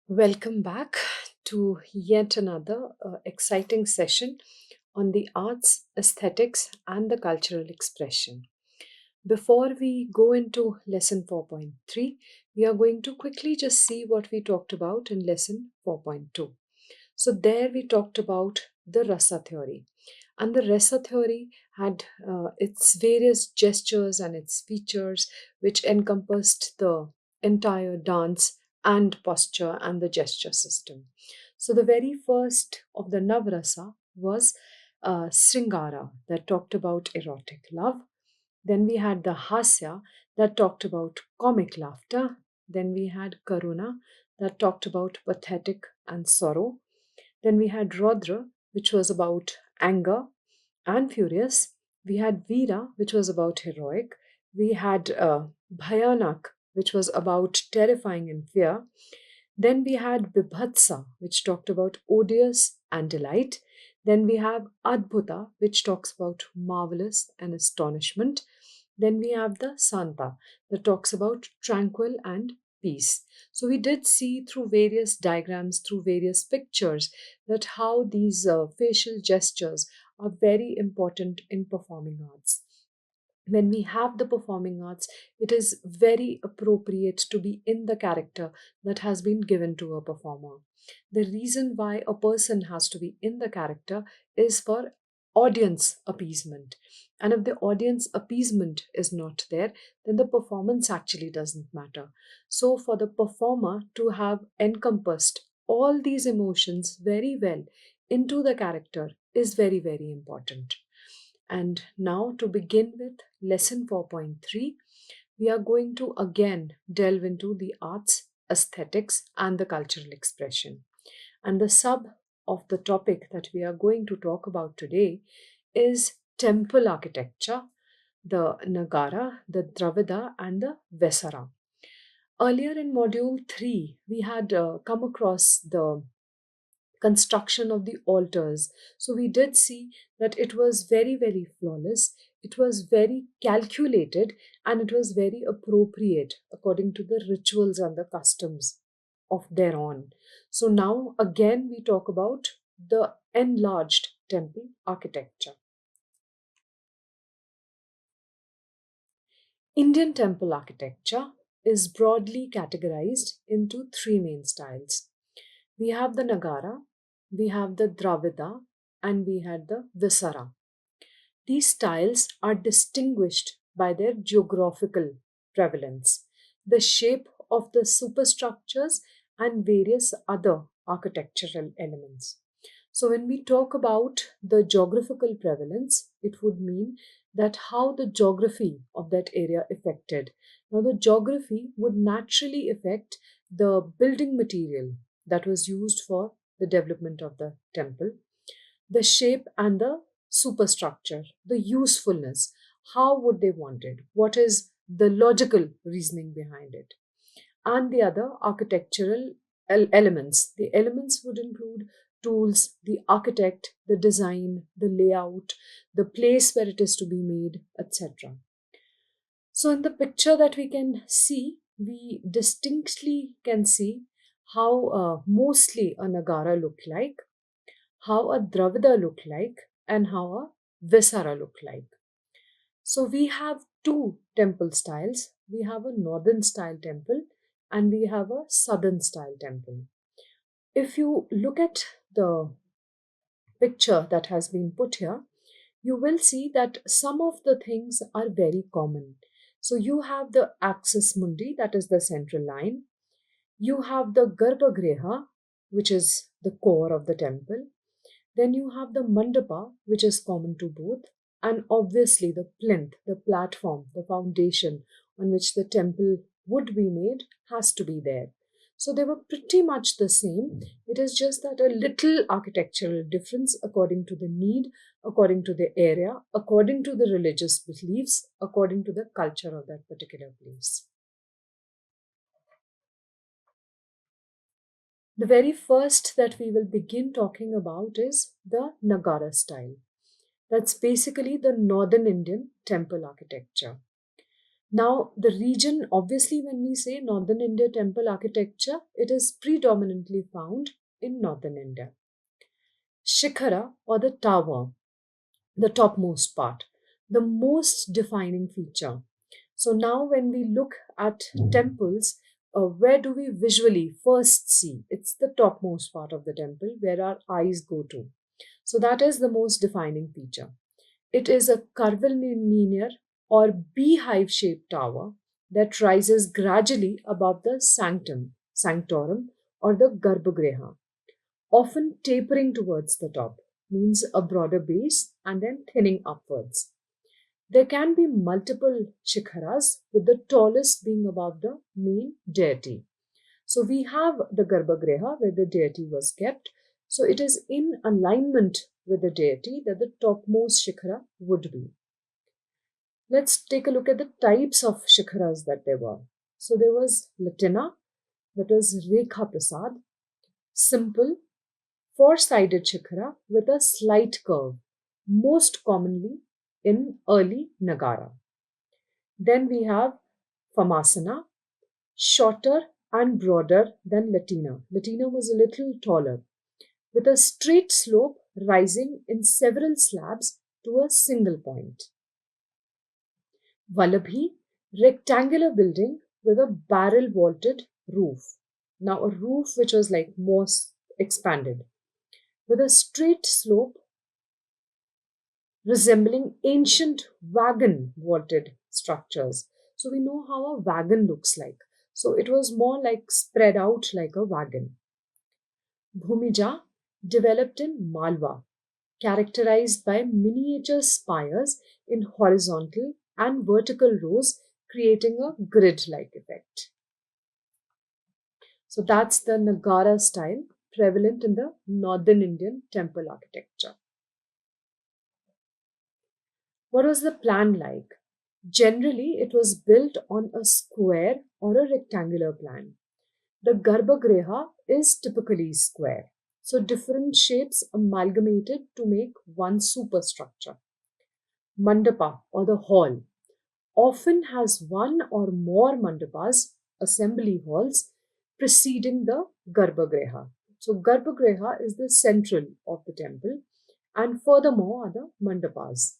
Welcome back to yet another exciting session on the arts, aesthetics, and the cultural expression. Before we go into lesson 4.3, we are going to quickly just see what we talked about in lesson 4.2. So, there we talked about the rasa theory, and the rasa theory had its various gestures and its features, which encompassed the entire dance and posture and the gesture system. So, the very first of the Navrasa was Sringara, that talked about erotic love. Then we had the Hasya, that talked about comic laughter. Then we had Karuna, that talked about pathetic and sorrow. Then we had Rodra, which was about anger and furious. We had Veera, which was about heroic. We had Bhayanak, which was about terrifying and fear. Then we had Bibhatsa, which talked about odious and delight. Then we have Adbhuta, which talks about marvelous and astonishment. Then we have the Santa, that talks about tranquil and peace. So we did see through various diagrams, through various pictures, that how these facial gestures are very important in performing arts. When we have the performing arts, it is very appropriate to be in the character that has been given to a performer. The reason why a person has to be in the character is for audience appeasement. And if the audience appeasement is not there, then the performance actually doesn't matter. So, for the performer to have encompassed all these emotions very well into the character is very, very important. And now, to begin with lesson 4.3, we are going to again delve into the arts, aesthetics, and the cultural expression. And the sub of the topic that we are going to talk about today is temple architecture, the nagara, the dravida, and the vesara. Earlier in module 3, we had come across the construction of the altars. So we did see that it was very, very flawless, it was very calculated, and it was very appropriate according to the rituals and the customs of their own. So now again we talk about the enlarged temple architecture. Indian temple architecture is broadly categorized into three main styles. We have the Nagara, we have the Dravida, and we had the Visara. These styles are distinguished by their geographical prevalence, the shape of the superstructures, and various other architectural elements. So, when we talk about the geographical prevalence, it would mean that how the geography of that area affected. Now, the geography would naturally affect the building material that was used for the development of the temple, the shape and the superstructure, the usefulness. How would they want it? What is the logical reasoning behind it? And the other architectural elements. The elements would include tools, the architect, the design, the layout, the place where it is to be made, etc. So, in the picture that we can see, we distinctly can see how mostly a Nagara looked like, how a Dravida looked like, and how a Vesara looked like. So we have two temple styles. We have a northern style temple and we have a southern style temple. If you look at the picture that has been put here, you will see that some of the things are very common. So you have the axis mundi, that is the central line. You have the Garbhagriha, which is the core of the temple. Then you have the mandapa, which is common to both, and obviously the plinth, the platform, the foundation on which the temple would be made has to be there. So they were pretty much the same. It is just that a little architectural difference according to the need, according to the area, according to the religious beliefs, according to the culture of that particular place. The very first that we will begin talking about is the Nagara style. That's basically the northern Indian temple architecture. Now, the region, obviously, when we say Northern India temple architecture, it is predominantly found in Northern India. Shikhara, or the tower, the topmost part, the most defining feature. So now, when we look at temples, where do we visually first see? It's the topmost part of the temple where our eyes go to. So that is the most defining feature. It is a curvilinear or beehive shaped tower that rises gradually above the sanctorum, or the Garbhagriha, often tapering towards the top, means a broader base and then thinning upwards. There can be multiple shikharas, with the tallest being above the main deity. So we have the Garbhagriha where the deity was kept. So it is in alignment with the deity that the topmost shikhara would be. Let's take a look at the types of shikharas that there were. So there was Latina, that was Rekha Prasad, simple, four-sided shikhara with a slight curve, most commonly in early Nagara. Then we have Famasana, shorter and broader than Latina. Latina was a little taller, with a straight slope rising in several slabs to a single point. Vallabhi, rectangular building with a barrel vaulted roof. Now, a roof which was like more expanded, with a straight slope resembling ancient wagon vaulted structures. So, we know how a wagon looks like. So, it was more like spread out like a wagon. Bhumija, developed in Malwa, characterized by miniature spires in horizontal and vertical rows, creating a grid like effect. So that's the Nagara style prevalent in the northern Indian temple architecture. What was the plan like? Generally, it was built on a square or a rectangular plan. The Garbhagriha is typically square, so different shapes amalgamated to make one superstructure. Mandapa, or the hall, often has one or more mandapas, assembly halls, preceding the Garbhagriha. So, Garbhagriha is the central of the temple, and furthermore are the mandapas.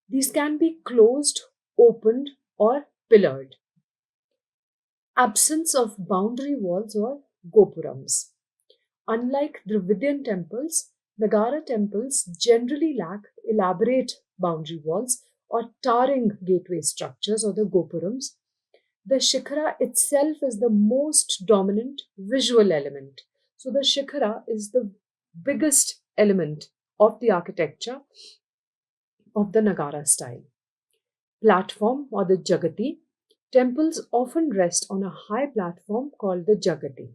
These can be closed, opened, or pillared. Absence of boundary walls or gopurams. Unlike Dravidian temples, Nagara temples generally lack elaborate boundary walls or towering gateway structures, or the gopurams. The shikhara itself is the most dominant visual element. So the shikhara is the biggest element of the architecture of the Nagara style. Platform, or the Jagati. Temples often rest on a high platform called the Jagati.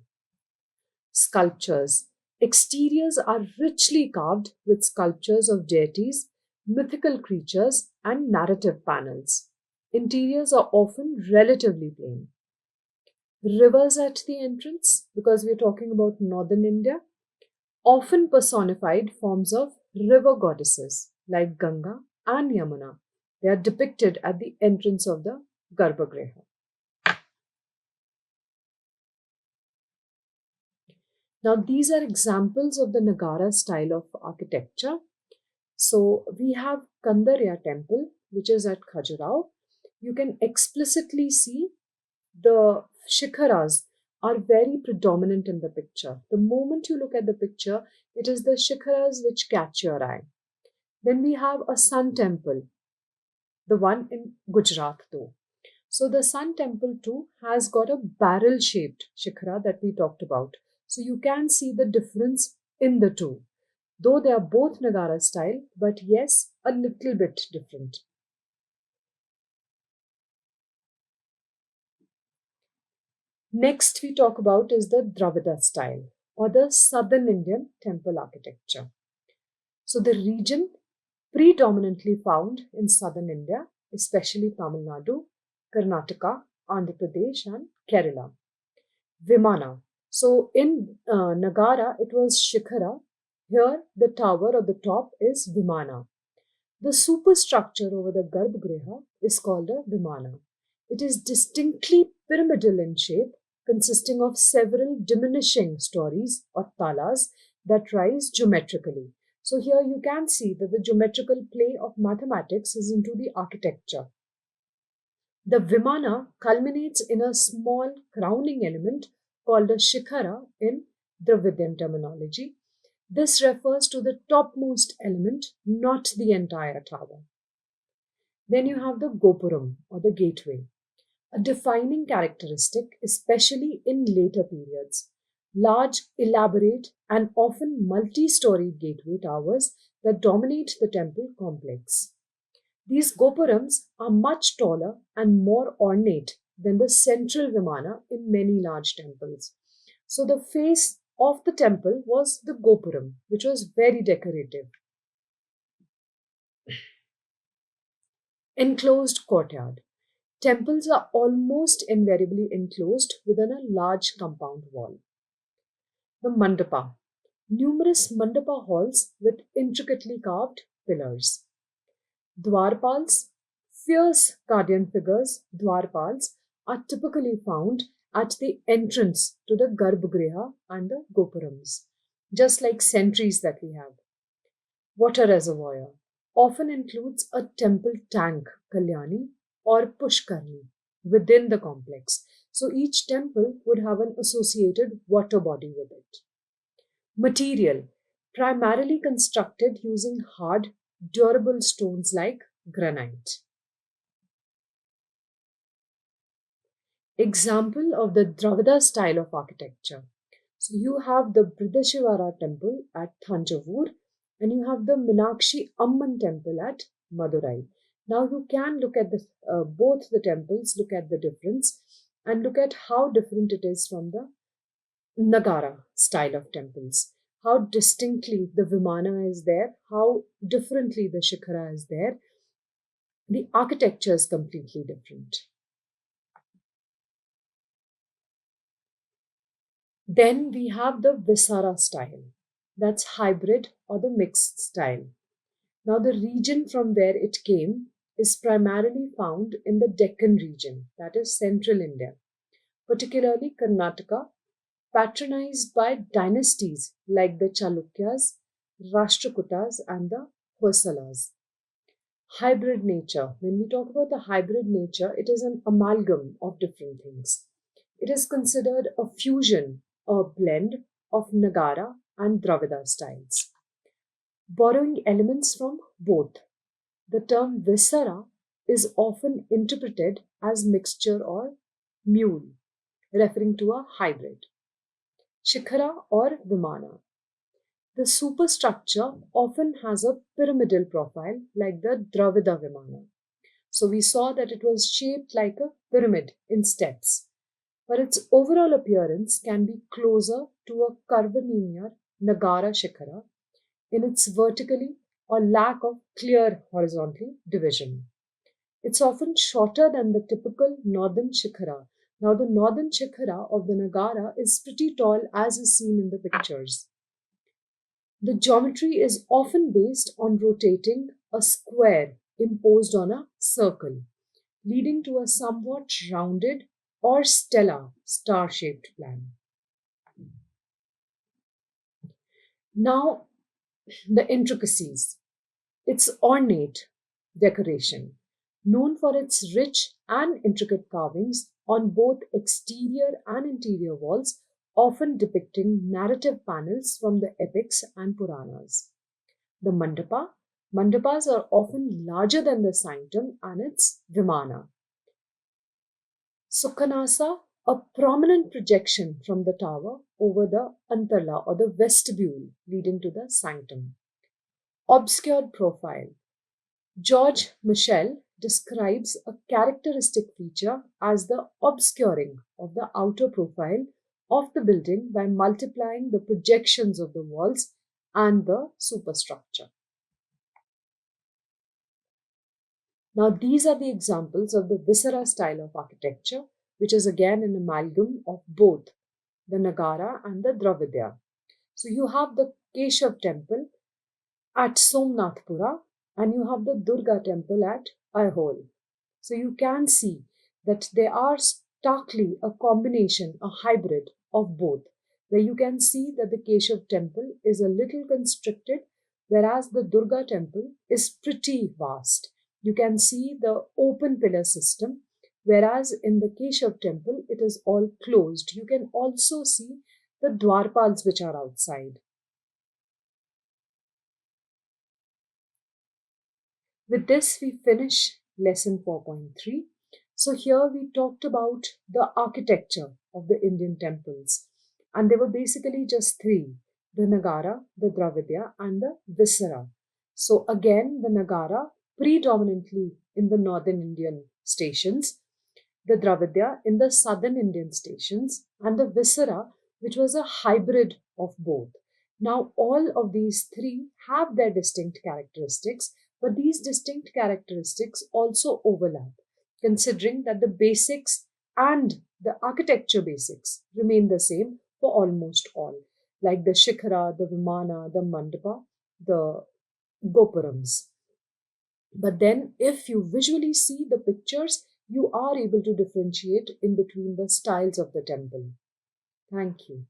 Sculptures. Exteriors are richly carved with sculptures of deities, mythical creatures, and narrative panels. Interiors are often relatively plain. Rivers at the entrance, because we're talking about northern India, often personified forms of river goddesses like Ganga and Yamuna. They are depicted at the entrance of the Garbhagriha. Now, these are examples of the Nagara style of architecture. So, we have Kandarya temple, which is at Khajuraho. You can explicitly see the shikharas are very predominant in the picture. The moment you look at the picture, it is the shikharas which catch your eye. Then we have a sun temple, the one in Gujarat though. So the sun temple too has got a barrel shaped shikhara that we talked about. So you can see the difference in the two. Though they are both Nagara style, but yes, a little bit different. Next, we talk about is the Dravida style, or the southern Indian temple architecture. So the region predominantly found in southern India, especially Tamil Nadu, Karnataka, Andhra Pradesh, and Kerala. Vimana. So in Nagara, it was Shikhara. Here, the tower or the top is Vimana. The superstructure over the Garbhagriha is called a Vimana. It is distinctly pyramidal in shape, consisting of several diminishing stories or talas that rise geometrically. So here you can see that the geometrical play of mathematics is into the architecture. The Vimana culminates in a small crowning element called a shikhara in Dravidian terminology. This refers to the topmost element, not the entire tower. Then you have the Gopuram or the gateway, a defining characteristic, especially in later periods. Large, elaborate, and often multi storied gateway towers that dominate the temple complex. These gopurams are much taller and more ornate than the central Vimana in many large temples. So the face of the temple was the gopuram, which was very decorative. Enclosed courtyard. Temples are almost invariably enclosed within a large compound wall. The mandapa. Numerous mandapa halls with intricately carved pillars. Dwarpals, fierce guardian figures, Dwarpals, are typically found at the entrance to the Garbhagriha and the Gopurams, just like sentries that we have. Water reservoir often includes a temple tank, Kalyani, or Pushkarni within the complex. So each temple would have an associated water body with it. Material primarily constructed using hard, durable stones like granite. Example of the Dravida style of architecture. So you have the Bridashivara temple at Thanjavur and you have the Minakshi Amman temple at Madurai. Now you can look at both the temples, look at the difference and look at how different it is from the nagara style of temples. How distinctly the Vimana is there, how differently the Shikhara is there. The architecture is completely different. Then we have the vesara style, that's hybrid or the mixed style. Now, the region from where it came is primarily found in the Deccan region, that is central India, particularly Karnataka, patronized by dynasties like the Chalukyas, Rashtrakutas, and the Hoysalas. Hybrid nature. When we talk about the hybrid nature, it is an amalgam of different things. It is considered a fusion, a blend of Nagara and Dravida styles, borrowing elements from both. The term vesara is often interpreted as mixture or mule, referring to a hybrid. Shikhara or Vimana. The superstructure often has a pyramidal profile like the Dravida Vimana. So we saw that it was shaped like a pyramid in steps, but its overall appearance can be closer to a curvilinear Nagara Shikhara in its vertically or lack of clear horizontal division. It's often shorter than the typical northern Shikhara. Now, the northern Shikhara of the Nagara is pretty tall as is seen in the pictures. The geometry is often based on rotating a square imposed on a circle, leading to a somewhat rounded or stellar star shaped plan. Now, the intricacies. Its ornate decoration, known for its rich and intricate carvings on both exterior and interior walls, often depicting narrative panels from the epics and Puranas. The mandapas are often larger than the sanctum and its vimana. Sukhanasa, a prominent projection from the tower over the antala or the vestibule leading to the sanctum. Obscured profile. George Michel describes a characteristic feature as the obscuring of the outer profile of the building by multiplying the projections of the walls and the superstructure. Now, these are the examples of the Visara style of architecture, which is again an amalgam of both the Nagara and the Dravidya. So, you have the Keshav temple at Somnathpura and you have the Durga temple at Aihole. So, you can see that they are starkly a combination, a hybrid of both, where you can see that the Keshav temple is a little constricted, whereas the Durga temple is pretty vast. You can see the open pillar system, whereas in the Keshav temple it is all closed. You can also see the dwarpals which are outside. With this, we finish lesson 4.3. So, here we talked about the architecture of the Indian temples, and there were basically just three: the nagara, the dravida, and the vesara. So, again, the nagara predominantly in the northern Indian stations, the dravida in the southern Indian stations, and the vesara, which was a hybrid of both. Now, all of these three have their distinct characteristics, but these distinct characteristics also overlap, considering that the basics and the architecture basics remain the same for almost all, like the shikhara, the vimana, the mandapa, the gopurams. But then, if you visually see the pictures, you are able to differentiate in between the styles of the temple. Thank you.